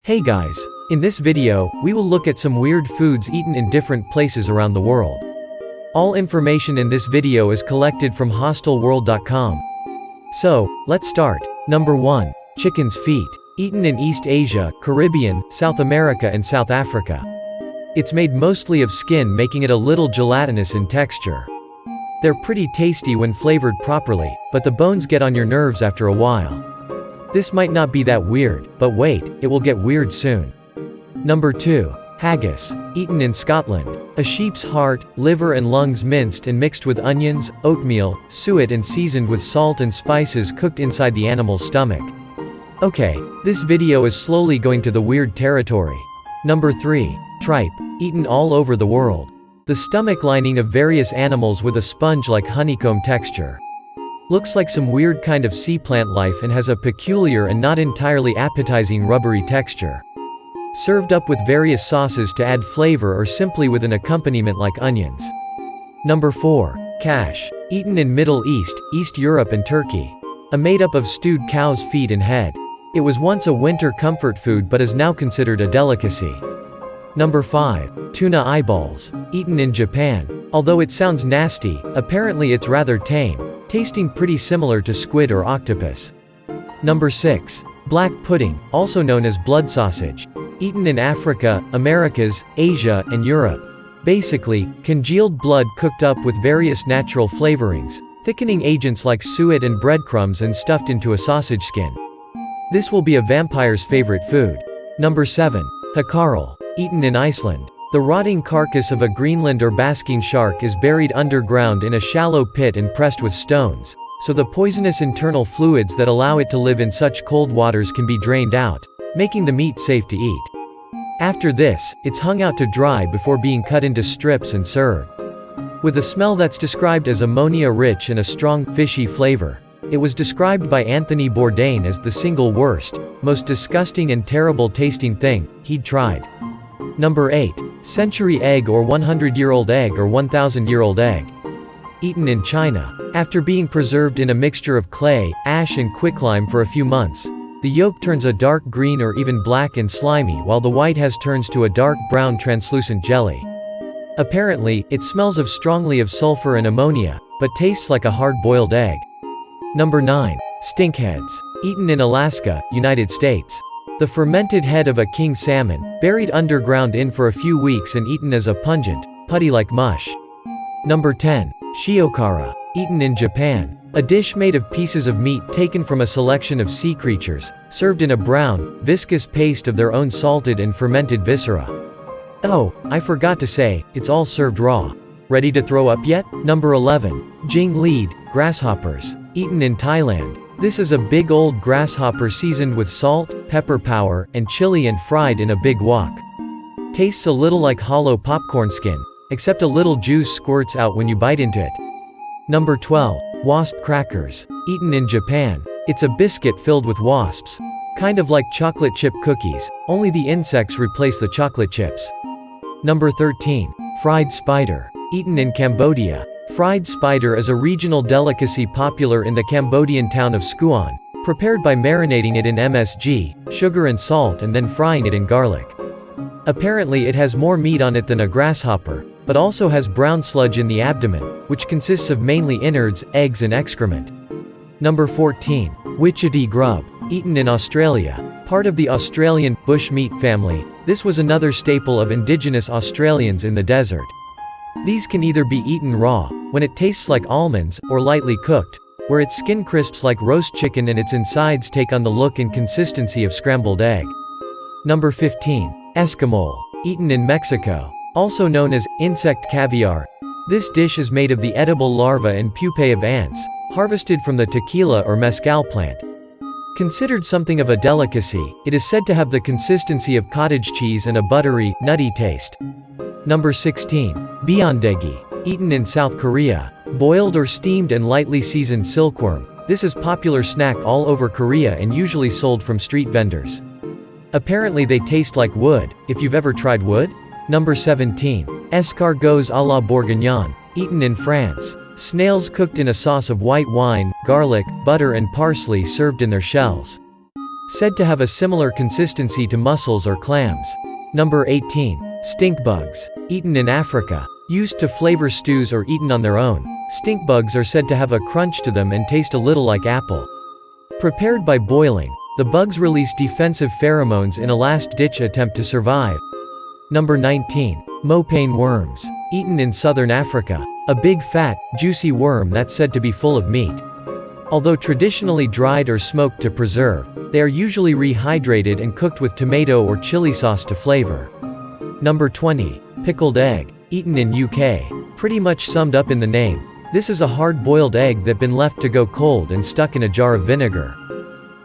Hey guys! In this video, we will look at some weird foods eaten in different places around the world. All information in this video is collected from hostelworld.com. So, let's start. Number 1. Chicken's feet. Eaten in East Asia, Caribbean, South America and South Africa. It's made mostly of skin, making it a little gelatinous in texture. They're pretty tasty when flavored properly, but the bones get on your nerves after a while. This might not be that weird, but wait, it will get weird soon. Number 2. Haggis. Eaten in Scotland. A sheep's heart, liver and lungs minced and mixed with onions, oatmeal, suet and seasoned with salt and spices cooked inside the animal's stomach. Okay, this video is slowly going to the weird territory. Number 3. Tripe. Eaten all over the world. The stomach lining of various animals with a sponge-like honeycomb texture. Looks like some weird kind of sea plant life and has a peculiar and not entirely appetizing rubbery texture. Served up with various sauces to add flavor or simply with an accompaniment like onions. Number 4. Kash. Eaten in Middle East, East Europe and Turkey. Made up of stewed cow's feet and head. It was once a winter comfort food but is now considered a delicacy. Number 5. Tuna eyeballs. Eaten in Japan. Although it sounds nasty, apparently it's rather tame, tasting pretty similar to squid or octopus. Number 6. Black pudding, also known as blood sausage. Eaten in Africa, Americas, Asia, and Europe. Basically, congealed blood cooked up with various natural flavorings, thickening agents like suet and breadcrumbs and stuffed into a sausage skin. This will be a vampire's favorite food. Number 7. Hakaral. Eaten in Iceland. The rotting carcass of a Greenland or basking shark is buried underground in a shallow pit and pressed with stones, so the poisonous internal fluids that allow it to live in such cold waters can be drained out, making the meat safe to eat. After this, it's hung out to dry before being cut into strips and served. With a smell that's described as ammonia-rich and a strong, fishy flavor. It was described by Anthony Bourdain as the single worst, most disgusting and terrible tasting thing he'd tried. Number 8. Century egg or 100-year-old egg or 1,000-year-old egg. Eaten in China. After being preserved in a mixture of clay, ash and quicklime for a few months, the yolk turns a dark green or even black and slimy while the white turns to a dark brown translucent jelly. Apparently, it smells strongly of sulfur and ammonia, but tastes like a hard-boiled egg. Number 9. Stinkheads. Eaten in Alaska, United States. The fermented head of a king salmon, buried underground for a few weeks and eaten as a pungent, putty-like mush. Number 10. Shiokara. Eaten in Japan. A dish made of pieces of meat taken from a selection of sea creatures, served in a brown, viscous paste of their own salted and fermented viscera. Oh, I forgot to say, it's all served raw. Ready to throw up yet? Number 11. Jingleed, grasshoppers. Eaten in Thailand. This is a big old grasshopper seasoned with salt, pepper power, and chili and fried in a big wok. Tastes a little like hollow popcorn skin, except a little juice squirts out when you bite into it. Number 12. Wasp crackers. Eaten in Japan. It's a biscuit filled with wasps. Kind of like chocolate chip cookies, only the insects replace the chocolate chips. Number 13. Fried spider. Eaten in Cambodia. Fried spider is a regional delicacy popular in the Cambodian town of Skuon, prepared by marinating it in MSG, sugar and salt and then frying it in garlic. Apparently it has more meat on it than a grasshopper, but also has brown sludge in the abdomen, which consists of mainly innards, eggs and excrement. Number 14. Witchetty grub. Eaten in Australia. Part of the Australian bush meat family, this was another staple of indigenous Australians in the desert. These can either be eaten raw, when it tastes like almonds, or lightly cooked, where its skin crisps like roast chicken and its insides take on the look and consistency of scrambled egg. Number 15. Escamol. Eaten in Mexico. Also known as insect caviar. This dish is made of the edible larvae and pupae of ants, harvested from the tequila or mezcal plant. Considered something of a delicacy, it is said to have the consistency of cottage cheese and a buttery, nutty taste. Number 16. Byeondegi. Eaten in South Korea. Boiled or steamed and lightly seasoned silkworm. This is popular snack all over Korea and usually sold from street vendors. Apparently they taste like wood, if you've ever tried wood. Number 17. Escargots à la bourguignon. Eaten in France. Snails cooked in a sauce of white wine, garlic, butter and parsley served in their shells. said to have a similar consistency to mussels or clams. Number 18. Stink bugs. Eaten in Africa. Used to flavor stews or eaten on their own, stink bugs are said to have a crunch to them and taste a little like apple. Prepared by boiling, the bugs release defensive pheromones in a last-ditch attempt to survive. Number 19. Mopane worms. Eaten in southern Africa. A big fat, juicy worm that's said to be full of meat. Although traditionally dried or smoked to preserve, they are usually rehydrated and cooked with tomato or chili sauce to flavor. Number 20. Pickled egg. Eaten in UK. Pretty much summed up in the name, this is a hard-boiled egg that been left to go cold and stuck in a jar of vinegar.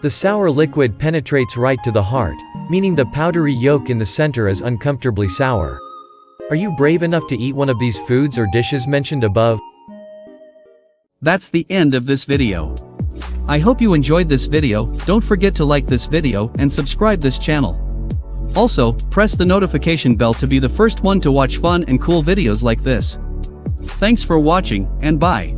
The sour liquid penetrates right to the heart, meaning the powdery yolk in the center is uncomfortably sour. Are you brave enough to eat one of these foods or dishes mentioned above? That's the end of this video. I hope you enjoyed this video. Don't forget to like this video and subscribe this channel. Also, press the notification bell to be the first one to watch fun and cool videos like this. Thanks for watching, and bye.